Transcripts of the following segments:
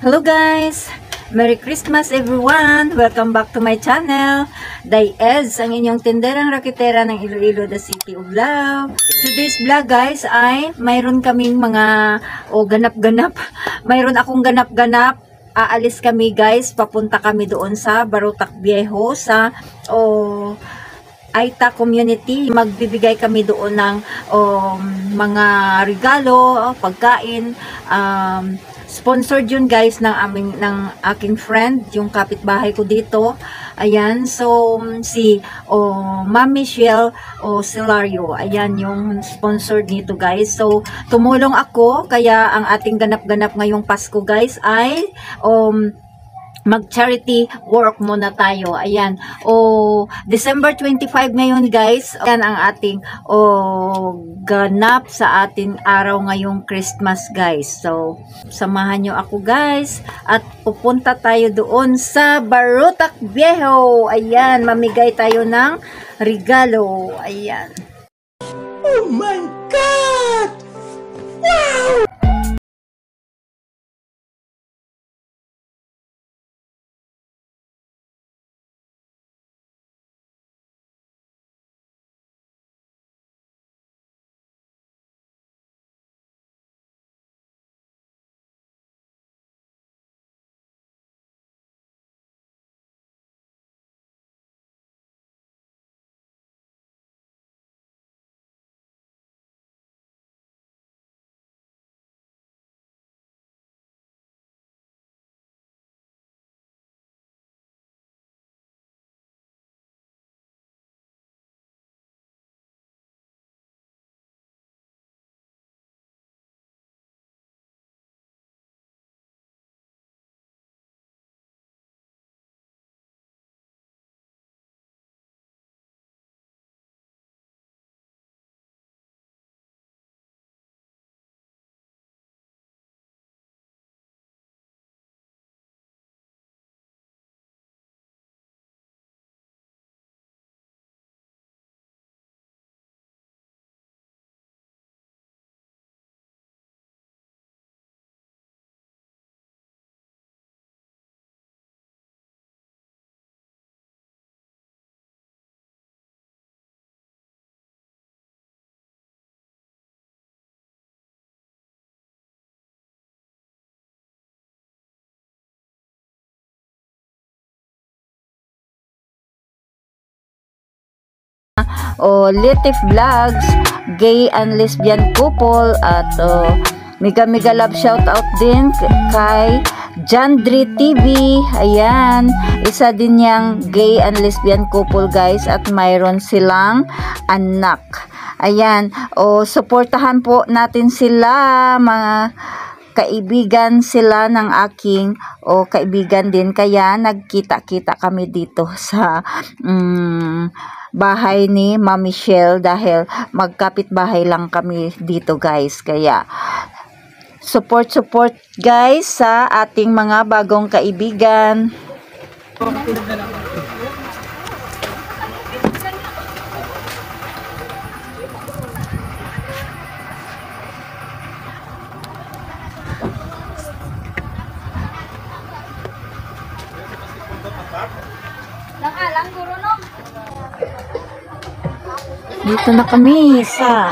Hello guys! Merry Christmas everyone! Welcome back to my channel. Day-Ez, ang inyong tinderang raketera ng Iloilo, the City of Love. Today's vlog guys ay mayroon kaming mga ganap-ganap. Mayroon akong ganap-ganap. Aalis kami guys, papunta kami doon sa Barotac Viejo sa Aita community. Magbibigay kami doon ng mga regalo, pagkain, sponsored yun guys ng aking friend, yung kapitbahay ko dito. Ayan, so si Ma'am Michelle Silario, ayan yung sponsored nito guys. So tumulong ako, kaya ang ating ganap-ganap ngayong Pasko guys ay mag-charity work muna tayo. Ayan. December 25 ngayon guys. Ayan ang ating ganap sa ating araw ngayong Christmas guys. So, samahan nyo ako guys. At pupunta tayo doon sa Barotac Viejo. Ayan. Mamigay tayo ng regalo. Ayan. Oh my God! Wow! Litif Vlogs, gay and lesbian couple, at mega love shout out din kay Jandri TV. Ayan, isa din yang gay and lesbian couple guys, at mayroon silang anak. Ayan, suportahan po natin sila, mga kaibigan sila ng aking kaibigan din, kaya nagkita-kita kami dito sa bahay ni Ma'am Michelle, dahil magkapit-bahay lang kami dito guys. Kaya support guys sa ating mga bagong kaibigan. Dito na kami sa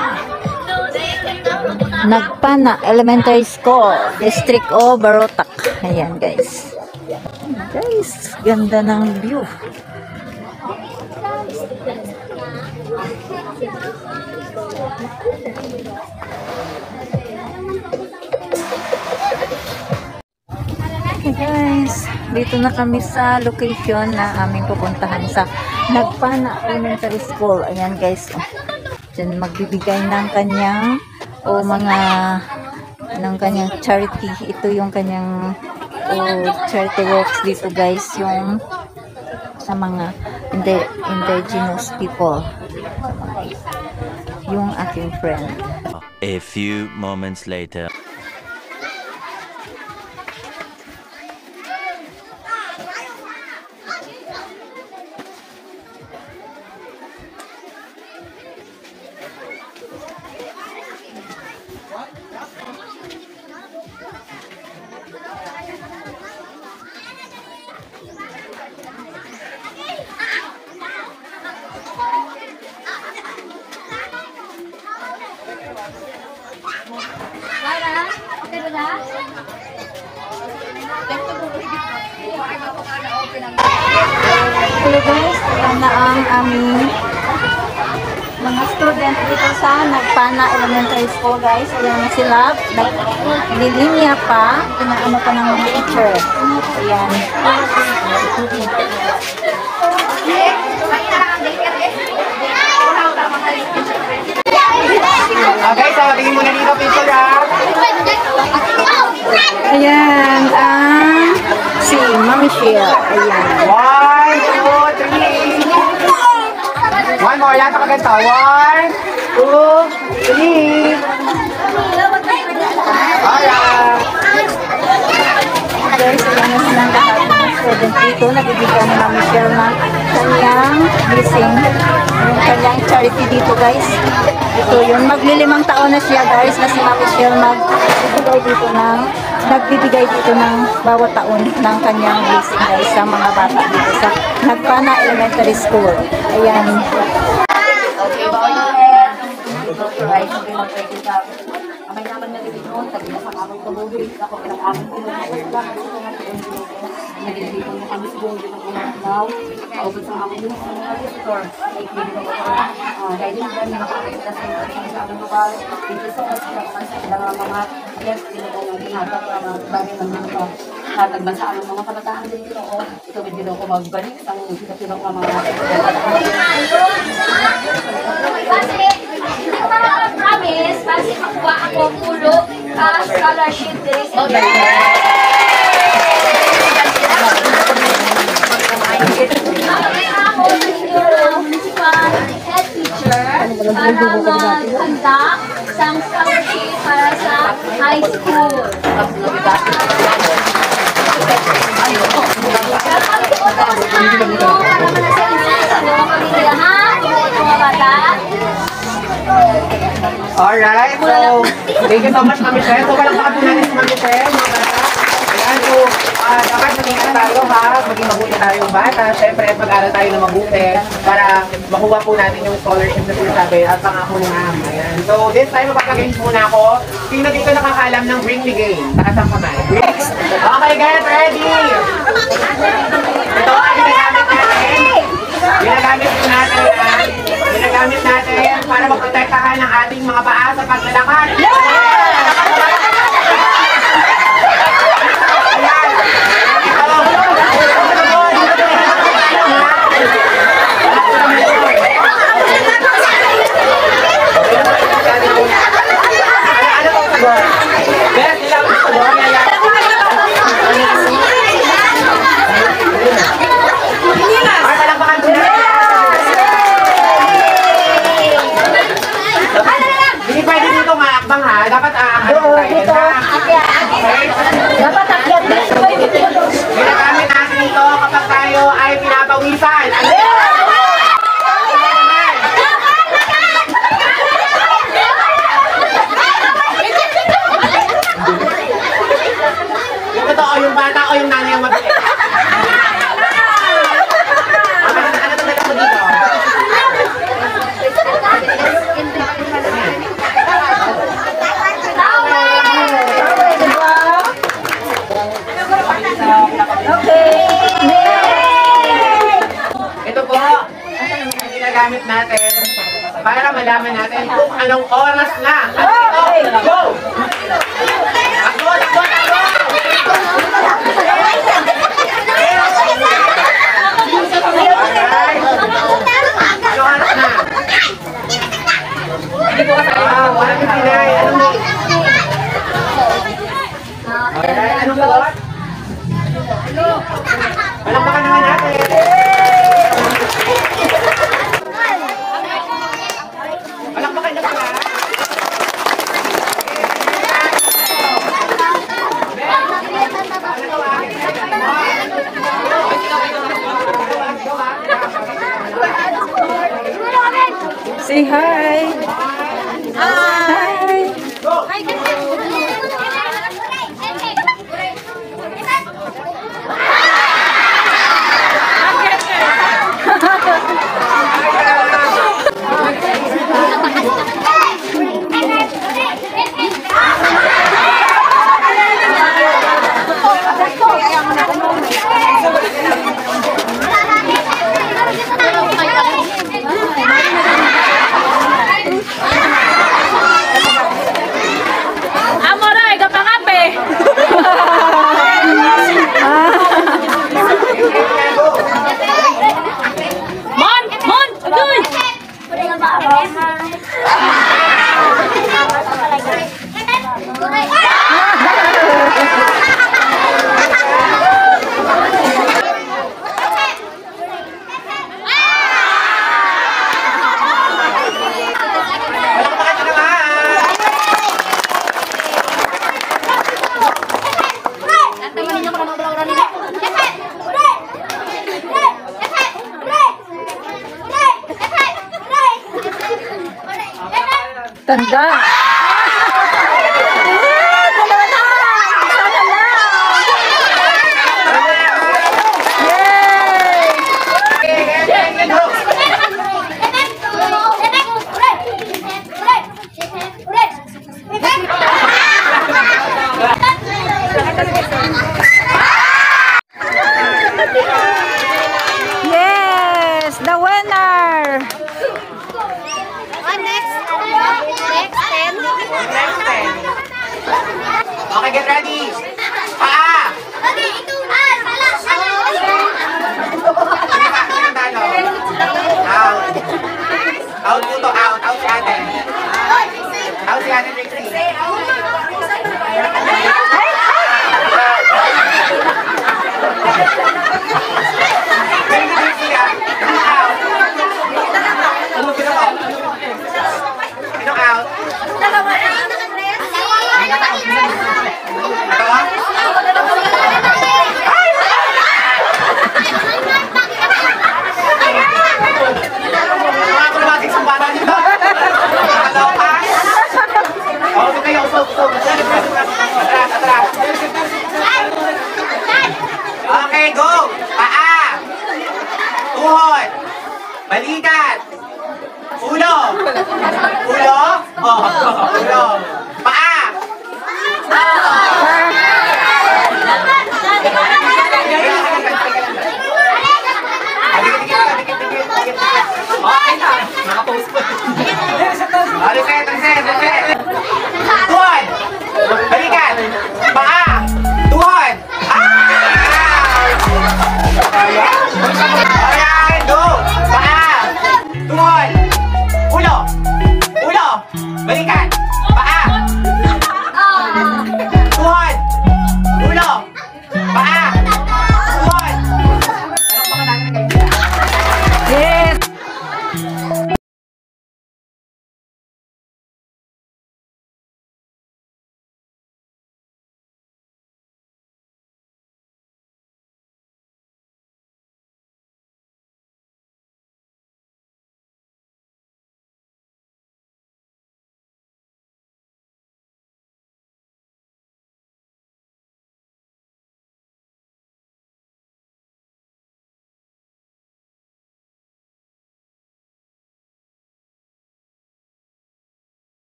Nagpana Elementary School, District of Barotac. Ayan guys. Guys, ganda ng view. Okay guys, dito na kami sa location na aming pupuntahan sa Nagpana Elementary School. Ayan guys, dyan magbibigay ng kanyang kanyang charity. Ito yung kanyang charity works dito guys, yung sa mga indigenous people, yung aking friend. A few moments later. Hello guys, ayan na ang aming mga student dito sa Nagpana Elementary School guys. Ayan sila, naglilinya pa, inaano pa ng mga teacher. Ayan. Okay, so tingin muna dito, picture ha. Ayan, si Mami Shea. Ayan. 1, 2, 3. One more, lahat maganda. 1, 2, 3. Alright. Guys, ayan na silang lahat ng student dito. Nabibigyan ni Mami Shea ng kanyang blessing. Yung kanyang charity dito guys. Ito yun. Maglilimang taon na siya guys na si Mami Shea nagbibigay dito ng bawat taon ng kanyang blessing guys sa mga bata dito sa Nagpana Elementary School. Ayan. Okay, guys, amay naman na dito, sabi na sa kamay tumugin, ako ng aming pinag-uusap, naging dito na kami sa buong dito ng now, kaubos ang aming mga visitor, ikibig ko dahil din dyan, nakakita sa aming lugar, dito sa construction, sa mga guests, dito ko ng ginagawa para magbagay ng mga natagbasa ang mga kabataan dito, ito dito ko magbalik, ang dito ko mga hindi ko promise kasi makuha ako pulo scholarship diri sa ako head teacher para maghanda sang scholarship para sa high school. Alright, so thank you so much, Mami Shea. So, palakpakan po natin si Mami Shea, mga bata. Ayan, so, dapat maging tayo ha, maging mabuti tayong bata. Siyempre, mag-aral tayo na mabuti para makuha po natin yung scholarship na sinasabi at pangako ng AM. Ayan. So, this time, mapapagames muna ako. Sino dito nakakaalam ng Bring Me Game? Taas ang kamay. Okay, get ready! Ito ang ginagamit natin. Ginagamit natin para maprotektahan ang ating mga paa sa paglalakad. Dapat aakit tayo. Dapat akyat dito. Ginagamit natin ito kapag tayo ay pinapawisan. Yung totoo, yung bata o yung nanay ang mabilis. Ano ito dala mo dito? Ito po, ginagamit natin para malaman natin kung anong oras na. Ano ito? Go! Takbo! Takbo! Takbo! Anong oras na? Walang pinay. Anong sagot? Palakpakan naman natin. Palakpakan na pala. Say hi. Hi. Tanda. Yes, the winner. Okay, get ready. Paa! Out. Out po to, out. Out si ate. Out si ate Trixie. Very good, Trixie, ah. Out. Sino out? Mga acrobatics ang bata dito. Kaloka. Oo, sige kayo. Usog. Atras, atras. Okay, go. Paa. Tuhod. Balikat. Ulo. Ulo. Oh, ulo. Paa. Okay na. Nakapost po. Reset. Tuhod. Balikat. Paa. Tuhod. Ayan, go. Paa. Tuhod. Ulo. Balikat. Paa.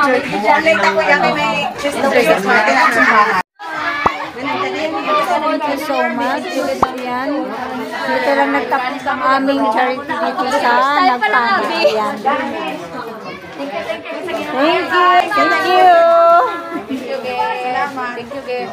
Late ako yan, may Christmas market at simbahan. Thank you so much. Yan. Dito lang nagtapos ang aming charity dito sa Nagpana. Yan. Thank you. Thank you. Thank you, Ge. Salamat. Thank you, Ge.